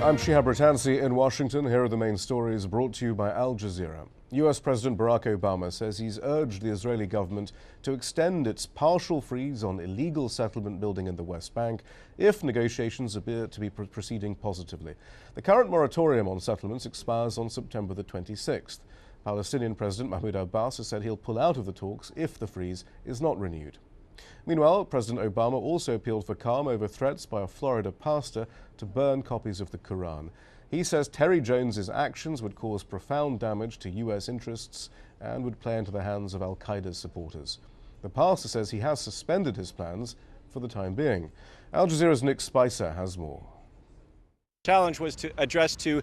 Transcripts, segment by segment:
I'm Shihab Ratansi in Washington. Here are the main stories brought to you by Al Jazeera. US President Barack Obama says he's urged the Israeli government to extend its partial freeze on illegal settlement building in the West Bank if negotiations appear to be proceeding positively. The current moratorium on settlements expires on September the 26th. Palestinian President Mahmoud Abbas has said he'll pull out of the talks if the freeze is not renewed. Meanwhile, President Obama also appealed for calm over threats by a Florida pastor to burn copies of the Quran. He says Terry Jones's actions would cause profound damage to U.S. interests and would play into the hands of al-Qaeda's supporters. The pastor says he has suspended his plans for the time being. Al Jazeera's Nick Spicer has more. Challenge was addressed to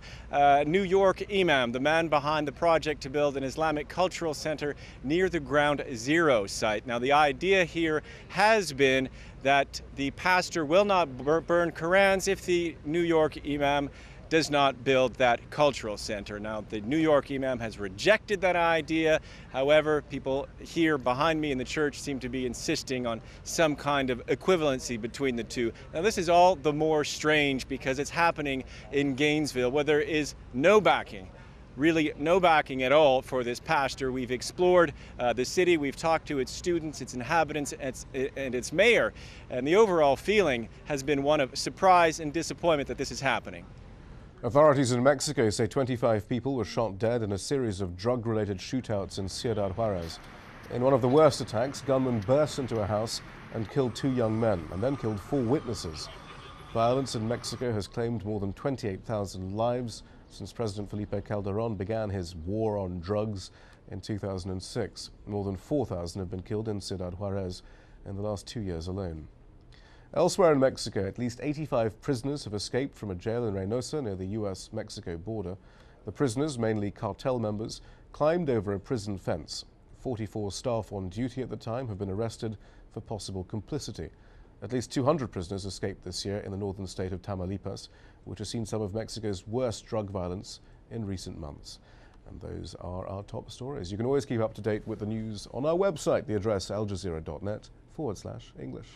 New York Imam, the man behind the project to build an Islamic cultural center near the Ground Zero site. Now, the idea here has been that the pastor will not burn Qurans if the New York Imam does not build that cultural center. Now, the New York Imam has rejected that idea. However, people here behind me in the church seem to be insisting on some kind of equivalency between the two. Now, this is all the more strange because it's happening in Gainesville, where there is no backing, really no backing at all for this pastor. We've explored the city, we've talked to its students, its inhabitants, and its mayor, and the overall feeling has been one of surprise and disappointment that this is happening. Authorities in Mexico say 25 people were shot dead in a series of drug-related shootouts in Ciudad Juarez. In one of the worst attacks, gunmen burst into a house and killed 2 young men and then killed 4 witnesses. Violence in Mexico has claimed more than 28,000 lives since President Felipe Calderon began his war on drugs in 2006. More than 4,000 have been killed in Ciudad Juarez in the last 2 years alone. Elsewhere in Mexico, at least 85 prisoners have escaped from a jail in Reynosa near the US-Mexico border. The prisoners, mainly cartel members, climbed over a prison fence. 44 staff on duty at the time have been arrested for possible complicity. At least 200 prisoners escaped this year in the northern state of Tamaulipas, which has seen some of Mexico's worst drug violence in recent months. And those are our top stories. You can always keep up to date with the news on our website, the address aljazeera.net/English.